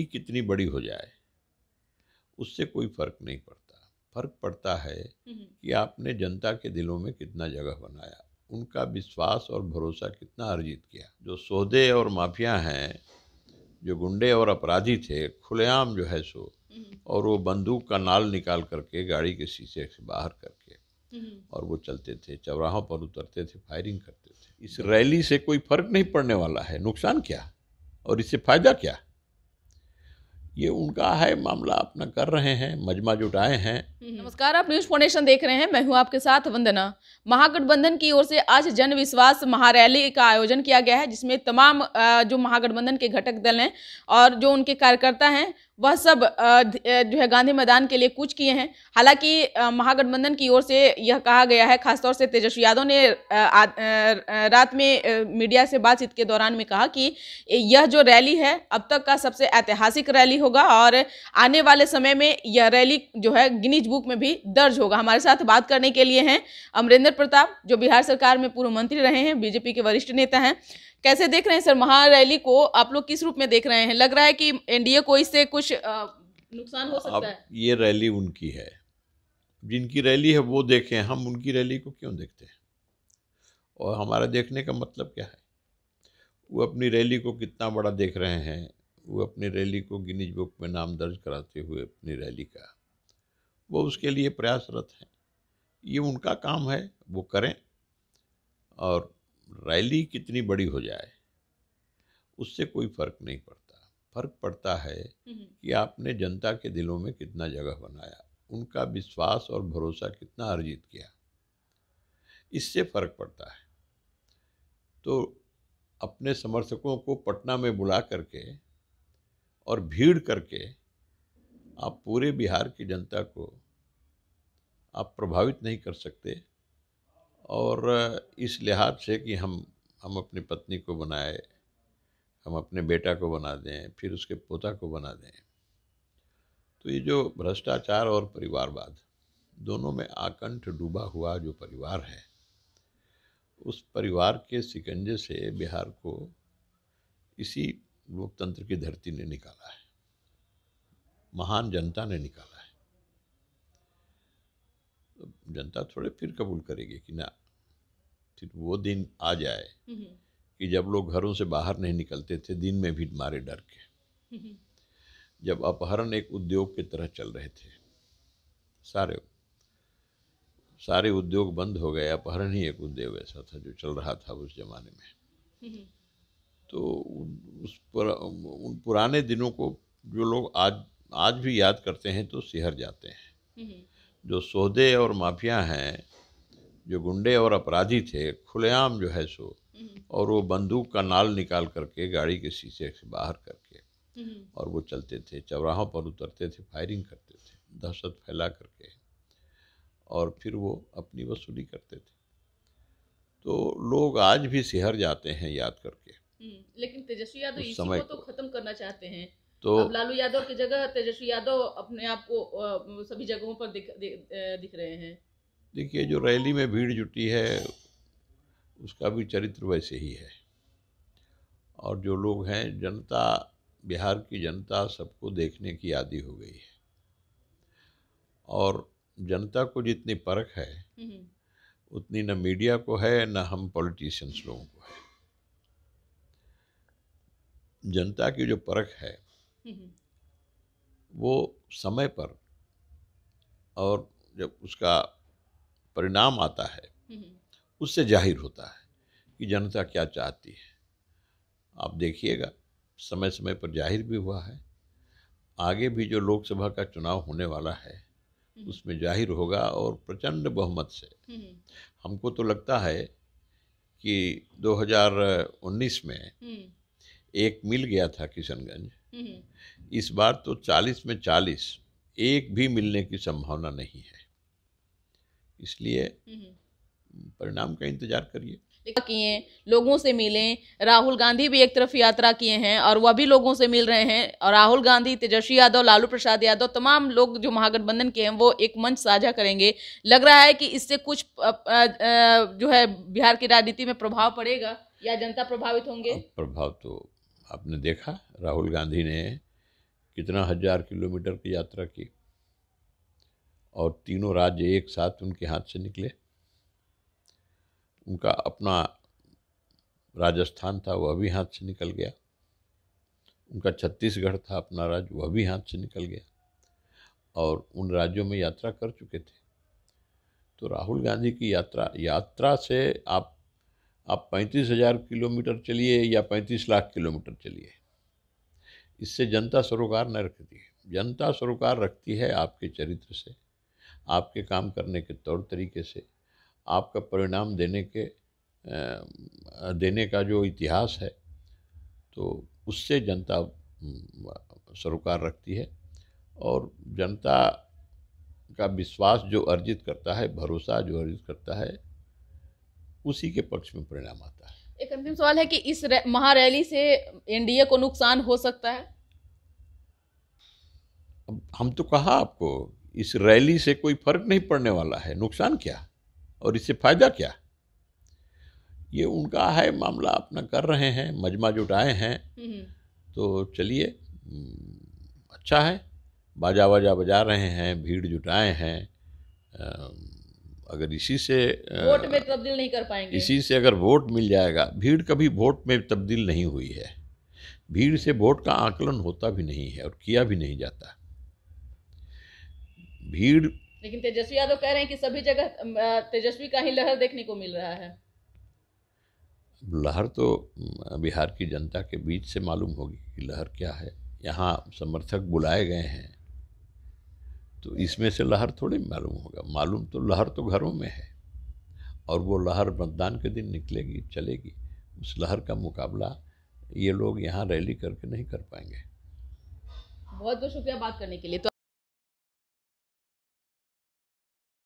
कितनी बड़ी हो जाए उससे कोई फर्क नहीं पड़ता। फर्क पड़ता है कि आपने जनता के दिलों में कितना जगह बनाया, उनका विश्वास और भरोसा कितना अर्जित किया। जो सौदे और माफिया हैं, जो गुंडे और अपराधी थे, खुलेआम जो है सो, और वो बंदूक का नाल निकाल करके गाड़ी के शीशे से बाहर करके और वो चलते थे, चौराहों पर उतरते थे, फायरिंग करते थे। इस रैली से कोई फर्क नहीं पड़ने वाला है। नुकसान क्या और इससे फायदा क्या, ये उनका है मामला, अपना कर रहे हैं, मजमा जुटाए हैं। नमस्कार, आप न्यूज फाउंडेशन देख रहे हैं। मैं हूं आपके साथ वंदना। महागठबंधन की ओर से आज जन विश्वास महारैली का आयोजन किया गया है, जिसमें तमाम जो महागठबंधन के घटक दल हैं और जो उनके कार्यकर्ता हैं वह सब जो है गांधी मैदान के लिए कूच किए हैं। हालांकि महागठबंधन की ओर से यह कहा गया है, खासतौर से तेजस्वी यादव ने रात में मीडिया से बातचीत के दौरान में कहा कि यह जो रैली है अब तक का सबसे ऐतिहासिक रैली होगा और आने वाले समय में यह रैली जो है गिनीज बुक में भी दर्ज होगा। हमारे साथ बात करने के लिए हैं अमरेंद्र प्रताप, जो बिहार सरकार में पूर्व मंत्री रहे हैं, बीजेपी के वरिष्ठ नेता हैं। कैसे देख रहे हैं सर महारैली को? आप लोग किस रूप में देख रहे हैं? लग रहा है कि एनडीए को इससे कुछ नुकसान हो सकता है? ये रैली उनकी है, जिनकी रैली है वो देखें, हम उनकी रैली को क्यों देखते हैं? और हमारा देखने का मतलब क्या है? वो अपनी रैली को कितना बड़ा देख रहे हैं, वो अपनी रैली को गिनीज बुक में नाम दर्ज कराते हुए अपनी रैली का वो उसके लिए प्रयासरत हैं। ये उनका काम है, वो करें। और रैली कितनी बड़ी हो जाए उससे कोई फर्क नहीं पड़ता। फर्क पड़ता है कि आपने जनता के दिलों में कितना जगह बनाया, उनका विश्वास और भरोसा कितना अर्जित किया, इससे फर्क पड़ता है। तो अपने समर्थकों को पटना में बुला करके और भीड़ करके आप पूरे बिहार की जनता को आप प्रभावित नहीं कर सकते। और इस लिहाज से कि हम अपनी पत्नी को बनाए, हम अपने बेटा को बना दें, फिर उसके पोता को बना दें, तो ये जो भ्रष्टाचार और परिवारवाद दोनों में आकंठ डूबा हुआ जो परिवार है, उस परिवार के शिकंजे से बिहार को इसी लोकतंत्र की धरती ने निकाला है, महान जनता ने निकाला है। तो जनता थोड़े फिर कबूल करेगी कि ना, फिर वो दिन आ जाए कि जब लोग घरों से बाहर नहीं निकलते थे, दिन में भी मारे डर के, जब अपहरण एक उद्योग की तरह चल रहे थे, सारे उद्योग बंद हो गए, अपहरण ही एक उद्योग ऐसा था जो चल रहा था उस जमाने में। तो उन पुराने दिनों को जो लोग आज भी याद करते हैं तो सिहर जाते हैं। जो सौदे और माफिया हैं, जो गुंडे और अपराधी थे, खुलेआम जो है सो, और वो बंदूक का नाल निकाल करके गाड़ी के शीशे से बाहर करके और वो चलते थे, चौराहों पर उतरते थे, फायरिंग करते थे, दहशत फैला करके, और फिर वो अपनी वसूली करते थे। तो लोग आज भी सिहर जाते हैं याद करके। लेकिन तेजस्वी यादव इसी समय को तो खत्म करना चाहते हैं। तो अब लालू यादव की जगह तेजस्वी यादव अपने आप को सभी जगहों पर दिख रहे हैं। देखिए, जो रैली में भीड़ जुटी है उसका भी चरित्र वैसे ही है। और जो लोग हैं, जनता, बिहार की जनता सबको देखने की आदी हो गई है। और जनता को जितनी परख है उतनी न मीडिया को है, न हम पॉलिटिशियंस लोगों को है। जनता की जो परख है वो समय पर, और जब उसका परिणाम आता है उससे जाहिर होता है कि जनता क्या चाहती है। आप देखिएगा, समय समय पर जाहिर भी हुआ है। आगे भी जो लोकसभा का चुनाव होने वाला है उसमें जाहिर होगा, और प्रचंड बहुमत से। हमको तो लगता है कि 2019 में एक मिल गया था किशनगंज, इस बार तो 40 में 40, एक भी मिलने की संभावना नहीं है। इसलिए परिणाम का इंतजार करिए। किए, लोगों से मिलें। राहुल गांधी भी एक तरफ यात्रा किए हैं और वह भी लोगों से मिल रहे हैं। और राहुल गांधी, तेजस्वी यादव, लालू प्रसाद यादव, तमाम लोग जो महागठबंधन के हैं वो एक मंच साझा करेंगे। लग रहा है कि इससे कुछ जो है बिहार की राजनीति में प्रभाव पड़ेगा या जनता प्रभावित होंगे? प्रभाव तो आपने देखा, राहुल गांधी ने कितना हजार किलोमीटर की यात्रा की, और तीनों राज्य एक साथ उनके हाथ से निकले। उनका अपना राजस्थान था, वह भी हाथ से निकल गया। उनका छत्तीसगढ़ था अपना राज्य, वह भी हाथ से निकल गया, और उन राज्यों में यात्रा कर चुके थे। तो राहुल गांधी की यात्रा से आप 35,000 किलोमीटर चलिए या 35 लाख किलोमीटर चलिए, इससे जनता सरोकार न रखती है। जनता सरोकार रखती है आपके चरित्र से, आपके काम करने के तौर तरीके से, आपका परिणाम देने का जो इतिहास है, तो उससे जनता सरोकार रखती है। और जनता का विश्वास जो अर्जित करता है, भरोसा जो अर्जित करता है, उसी के पक्ष में परिणाम आता है। एक अंतिम सवाल है कि इस महारैली से एनडीए को नुकसान हो सकता है? अब हम तो कहा आपको, इस रैली से कोई फर्क नहीं पड़ने वाला है। नुकसान क्या और इससे फायदा क्या, ये उनका है मामला, अपना कर रहे हैं, मजमा जुटाए हैं। तो चलिए, अच्छा है, बाजा बाजा बजा रहे हैं, भीड़ जुटाए हैं। अगर इसी से वोट में तब्दील नहीं कर पाएंगे, इसी से अगर वोट मिल जाएगा, भीड़ कभी वोट में तब्दील नहीं हुई है। भीड़ से वोट का आकलन होता भी नहीं है और किया भी नहीं जाता। भीड़, लेकिन तेजस्वी यादव कह रहे हैं कि सभी जगह तेजस्वी का ही लहर देखने को मिल रहा है। लहर तो बिहार की जनता के बीच से मालूम होगी कि लहर क्या है। यहाँ समर्थक बुलाए गए हैं, तो इसमें से लहर थोड़ी मालूम होगा। मालूम तो लहर तो घरों में है, और वो लहर मतदान के दिन निकलेगी, चलेगी। उस लहर का मुकाबला ये लोग यहाँ रैली करके नहीं कर पाएंगे। बहुत बहुत शुक्रिया बात करने के लिए। तो